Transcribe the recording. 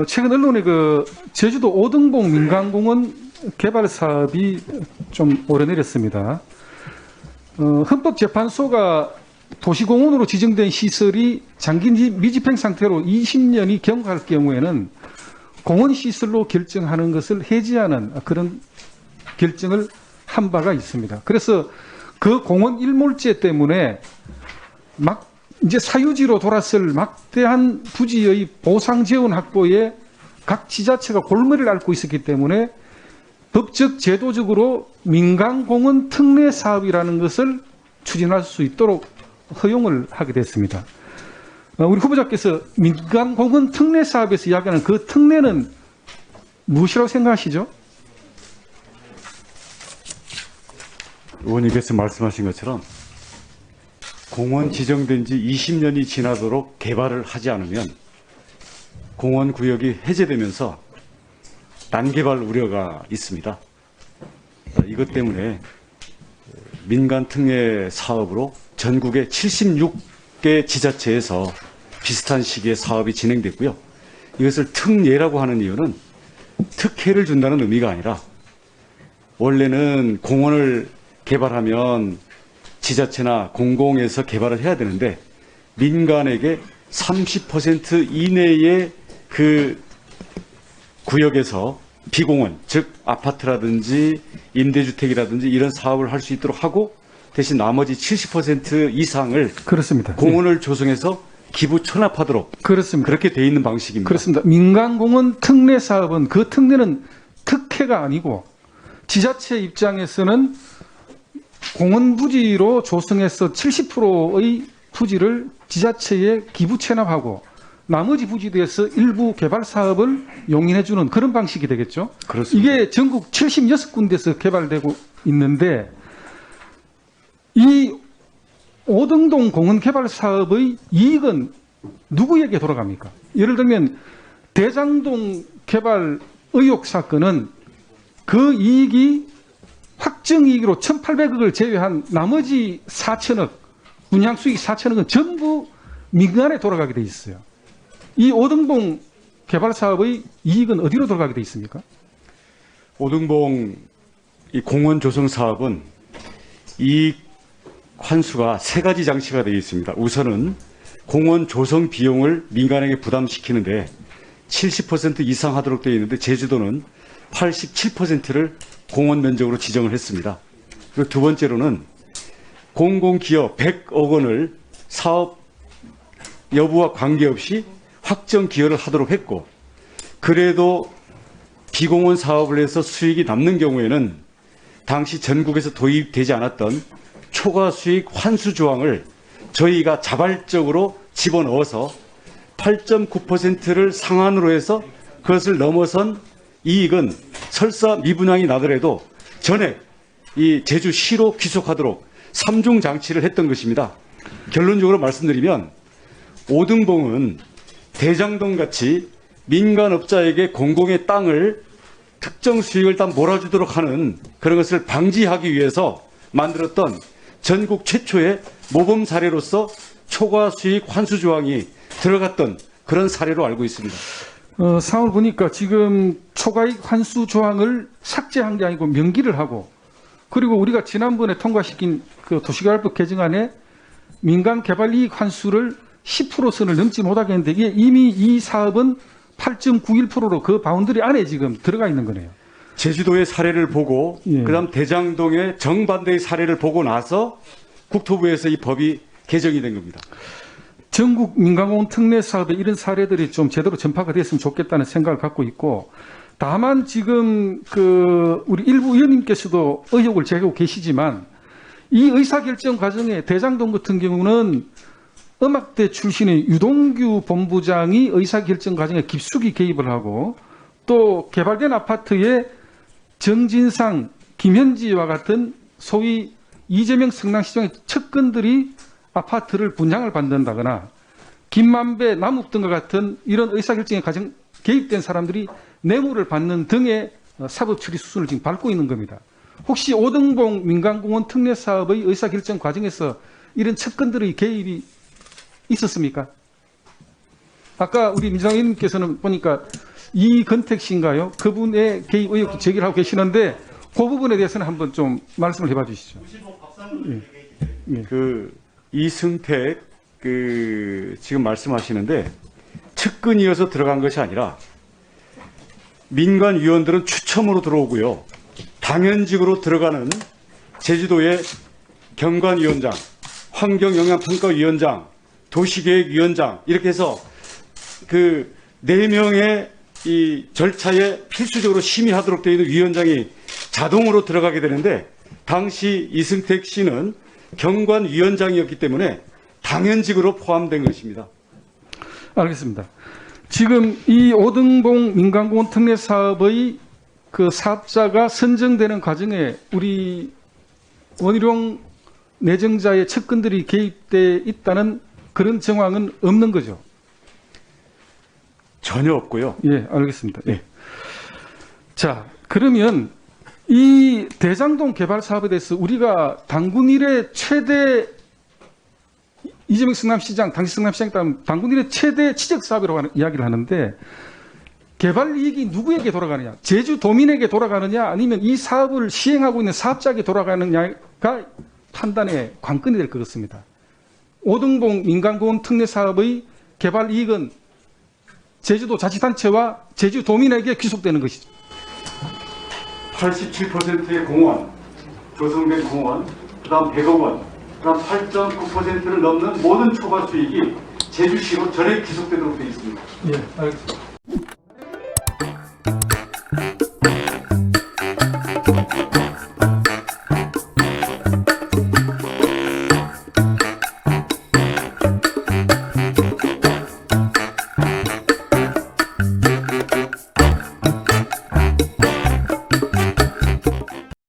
최근 언론에 제주도 오등봉 민간공원 개발 사업이 좀 오르내렸습니다. 헌법재판소가 도시공원으로 지정된 시설이 장기 미집행 상태로 20년이 경과할 경우에는 공원시설로 결정하는 것을 해지하는 그런 결정을 한 바가 있습니다. 그래서 그 공원 일몰제 때문에 이제 사유지로 돌았을 막대한 부지의 보상 재원 확보에 각 지자체가 골머리를 앓고 있었기 때문에 법적 제도적으로 민간공원 특례 사업이라는 것을 추진할 수 있도록 허용을 하게 됐습니다. 우리 후보자께서 민간공원 특례 사업에서 이야기하는 그 특례는 무엇이라고 생각하시죠? 의원님께서 말씀하신 것처럼 공원 지정된 지 20년이 지나도록 개발을 하지 않으면 공원 구역이 해제되면서 난개발 우려가 있습니다. 이것 때문에 민간 특례 사업으로 전국의 76개 지자체에서 비슷한 시기에 사업이 진행됐고요. 이것을 특례라고 하는 이유는 특혜를 준다는 의미가 아니라 원래는 공원을 개발하면 지자체나 공공에서 개발을 해야 되는데 민간에게 30% 이내의 그 구역에서 비공원, 즉 아파트라든지 임대주택이라든지 이런 사업을 할 수 있도록 하고 대신 나머지 70% 이상을 그렇습니다. 공원을 조성해서 기부 천합하도록 그렇습니다. 그렇게 돼 있는 방식입니다. 그렇습니다. 민간공원 특례 사업은 그 특례는 특혜가 아니고 지자체 입장에서는 공원 부지로 조성해서 70%의 부지를 지자체에 기부 체납하고 나머지 부지에서 일부 개발 사업을 용인해주는 그런 방식이 되겠죠. 그렇습니다. 이게 전국 76군데에서 개발되고 있는데 이 오등동 공원 개발 사업의 이익은 누구에게 돌아갑니까? 예를 들면 대장동 개발 의혹 사건은 그 이익이 확정이익으로 1,800억을 제외한 나머지 4천억, 분양수익 4천억은 전부 민간에 돌아가게 돼 있어요. 이 오등봉 개발 사업의 이익은 어디로 돌아가게 돼 있습니까? 오등봉 이 공원 조성 사업은 이익 환수가 세 가지 장치가 되어 있습니다. 우선은 공원 조성 비용을 민간에게 부담시키는데 70% 이상 하도록 되어 있는데 제주도는 87%를 공원 면적으로 지정을 했습니다. 그리고 두 번째로는 공공기여 100억 원을 사업 여부와 관계없이 확정 기여를 하도록 했고 그래도 비공원 사업을 해서 수익이 남는 경우에는 당시 전국에서 도입되지 않았던 초과 수익 환수 조항을 저희가 자발적으로 집어넣어서 8.9%를 상한으로 해서 그것을 넘어선 이익은 설사 미분양이 나더라도 전액 이 제주시로 귀속하도록 3중 장치를 했던 것입니다. 결론적으로 말씀드리면 오등봉은 대장동 같이 민간업자에게 공공의 땅을 특정 수익을 다 몰아주도록 하는 그런 것을 방지하기 위해서 만들었던 전국 최초의 모범 사례로서 초과 수익 환수 조항이 들어갔던 그런 사례로 알고 있습니다. 상을 보니까 지금 초과이익 환수 조항을 삭제한 게 아니고 명기를 하고 그리고 우리가 지난번에 통과시킨 그 도시개발법 개정안에 민간 개발 이익 환수를 10%선을 넘지 못하게 했는데 이게 이미 이 사업은 8.91%로 그 바운더리 안에 지금 들어가 있는 거네요. 제주도의 사례를 보고 그다음 대장동의 정반대의 사례를 보고 나서 국토부에서 이 법이 개정이 된 겁니다. 전국 민간공원 특례 사업에 이런 사례들이 좀 제대로 전파가 됐으면 좋겠다는 생각을 갖고 있고 다만 지금 우리 일부 의원님께서도 의혹을 제기하고 계시지만 이 의사결정 과정에 대장동 같은 경우는 음악대 출신의 유동규 본부장이 의사결정 과정에 깊숙이 개입을 하고 또 개발된 아파트에 정진상, 김현지와 같은 소위 이재명 성남시장의 측근들이 아파트를 분양을 받는다거나 김만배, 남욱 등과 같은 이런 의사결정의 과정 개입된 사람들이 뇌물을 받는 등의 사법처리 수순을 지금 밟고 있는 겁니다. 혹시 오등봉 민간공원 특례 사업의 의사결정 과정에서 이런 측근들의 개입이 있었습니까? 아까 우리 민주당 의원님께서는 보니까 이건택 씨인가요? 그분의 개입 의혹도 제기를 하고 계시는데 그 부분에 대해서는 한번 좀 말씀을 해봐 주시죠. 그 이승택 지금 말씀하시는데 측근이어서 들어간 것이 아니라 민간 위원들은 추첨으로 들어오고요. 당연직으로 들어가는 제주도의 경관위원장, 환경영향평가위원장, 도시계획위원장 이렇게 해서 그 4명의 이 절차에 필수적으로 심의하도록 되어 있는 위원장이 자동으로 들어가게 되는데 당시 이승택 씨는 경관위원장이었기 때문에 당연직으로 포함된 것입니다. 알겠습니다. 지금 이 오등봉 민간공원 특례 사업의 그 사업자가 선정되는 과정에 우리 원희룡 내정자의 측근들이 개입돼 있다는 그런 정황은 없는 거죠? 전혀 없고요. 예, 알겠습니다. 예. 자, 그러면 이 대장동 개발 사업에 대해서 우리가 당군 이래 최대 이재명 성남시장, 당시 성남시장 따면 당군 이래 최대 지적 사업이라고 이야기를 하는데 개발 이익이 누구에게 돌아가느냐? 제주도민에게 돌아가느냐? 아니면 이 사업을 시행하고 있는 사업자에게 돌아가느냐가 판단의 관건이 될 것 같습니다. 오등봉 민간공원 특례 사업의 개발 이익은 제주도 자치단체와 제주도민에게 귀속되는 것이죠. 87%의 공원, 조성된 공원, 그다음 100억 원, 그다음 8.9%를 넘는 모든 초과 수익이 제주시로 전액 귀속되도록 되어 있습니다. 예, 알겠습니다.